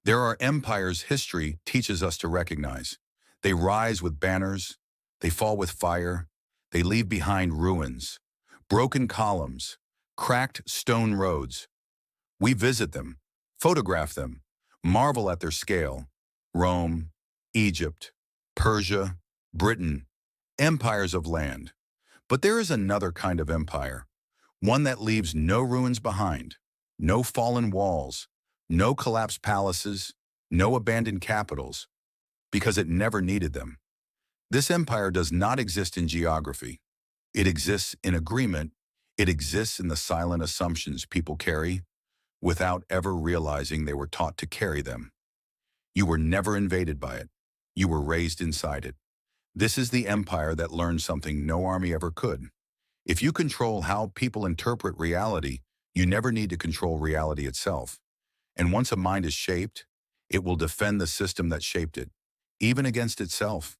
There are empires history teaches us to recognize. They rise with banners, they fall with fire, they leave behind ruins, broken columns, cracked stone roads. We visit them, photograph them, marvel at their scale. Rome, Egypt, Persia, Britain, empires of land. But there is another kind of empire, one that leaves no ruins behind, no fallen walls, no collapsed palaces, no abandoned capitals, because it never needed them. This empire does not exist in geography. It exists in agreement. It exists in the silent assumptions people carry without ever realizing they were taught to carry them. You were never invaded by it. You were raised inside it. This is the empire that learned something no army ever could. If you control how people interpret reality, you never need to control reality itself. And once a mind is shaped, it will defend the system that shaped it, even against itself.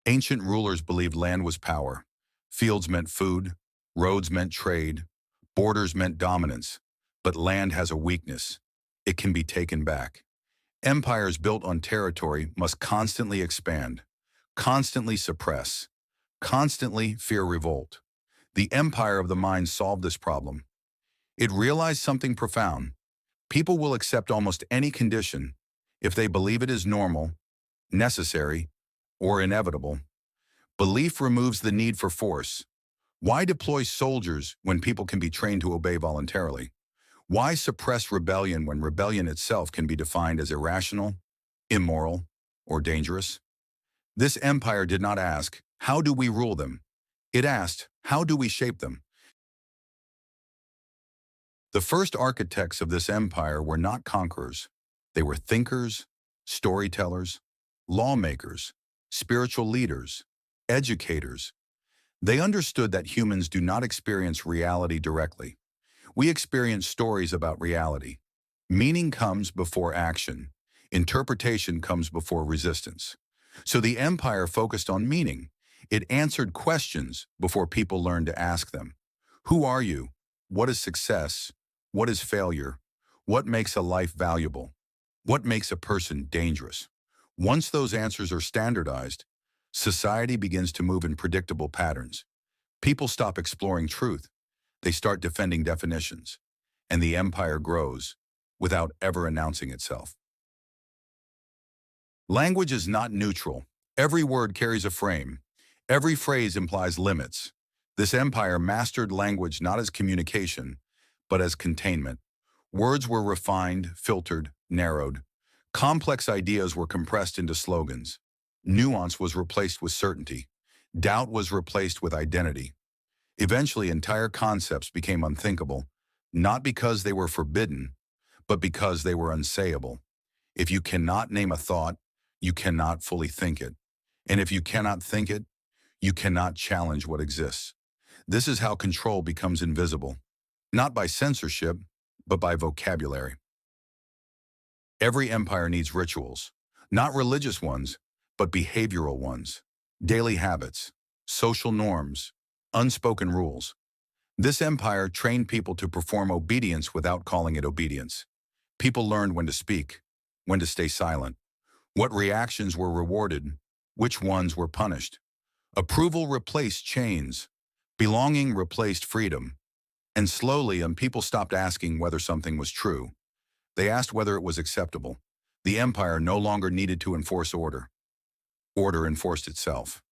Ancient rulers believed land was power. Fields meant food, roads meant trade, borders meant dominance. But land has a weakness. It can be taken back. Empires built on territory must constantly expand, constantly suppress, constantly fear revolt. The empire of the mind solved this problem. It realized something profound. People will accept almost any condition if they believe it is normal, necessary, or inevitable. Belief removes the need for force. Why deploy soldiers when people can be trained to obey voluntarily? Why suppress rebellion when rebellion itself can be defined as irrational, immoral, or dangerous? This empire did not ask, how do we rule them? It asked, how do we shape them? The first architects of this empire were not conquerors. They were thinkers, storytellers, lawmakers, spiritual leaders, educators. They understood that humans do not experience reality directly. We experience stories about reality. Meaning comes before action. Interpretation comes before resistance. So the empire focused on meaning. It answered questions before people learned to ask them. Who are you? What is success? What is failure? What makes a life valuable? What makes a person dangerous? Once those answers are standardized, society begins to move in predictable patterns. People stop exploring truth. They start defending definitions. And the empire grows without ever announcing itself. Language is not neutral. Every word carries a frame. Every phrase implies limits. This empire mastered language not as communication, but as containment. Words were refined, filtered, narrowed. Complex ideas were compressed into slogans. Nuance was replaced with certainty. Doubt was replaced with identity. Eventually, entire concepts became unthinkable, not because they were forbidden, but because they were unsayable. If you cannot name a thought, you cannot fully think it. And if you cannot think it, you cannot challenge what exists. This is how control becomes invisible, not by censorship, but by vocabulary. Every empire needs rituals, not religious ones, but behavioral ones, daily habits, social norms, unspoken rules. This empire trained people to perform obedience without calling it obedience. People learned when to speak, when to stay silent, what reactions were rewarded, which ones were punished. Approval replaced chains, belonging replaced freedom, and slowly people stopped asking whether something was true. They asked whether it was acceptable. The empire no longer needed to enforce order. Order enforced itself.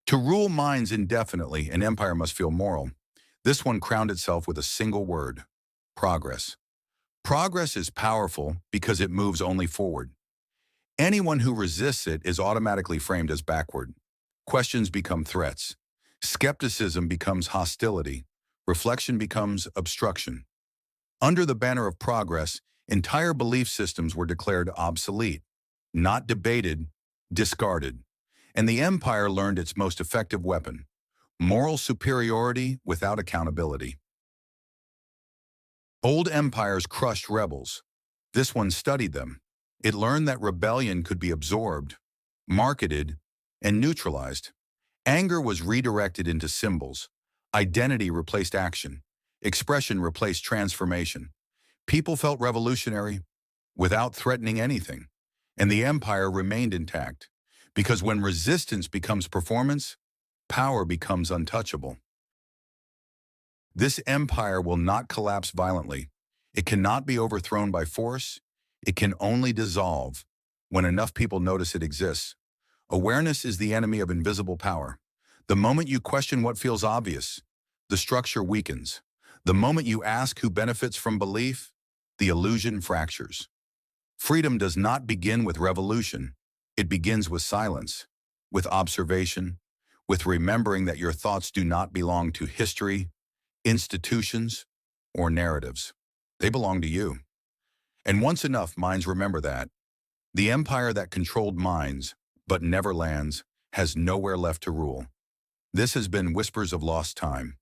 To rule minds indefinitely, an empire must feel moral. This one crowned itself with a single word: progress. Progress is powerful because it moves only forward. Anyone who resists it is automatically framed as backward. Questions become threats. Skepticism becomes hostility. Reflection becomes obstruction. Under the banner of progress, entire belief systems were declared obsolete, not debated, discarded. And the empire learned its most effective weapon: moral superiority without accountability. Old empires crushed rebels. This one studied them. It learned that rebellion could be absorbed, marketed, and neutralized. Anger was redirected into symbols. Identity replaced action. Expression replaced transformation. People felt revolutionary without threatening anything, and the empire remained intact. Because when resistance becomes performance, power becomes untouchable. This empire will not collapse violently. It cannot be overthrown by force. It can only dissolve when enough people notice it exists. Awareness is the enemy of invisible power. The moment you question what feels obvious, the structure weakens. The moment you ask who benefits from belief, the illusion fractures. Freedom does not begin with revolution. It begins with silence, with observation, with remembering that your thoughts do not belong to history, institutions, or narratives. They belong to you. And once enough minds remember that, the empire that controlled minds, but never lands, has nowhere left to rule. This has been Whispers of Lost Time.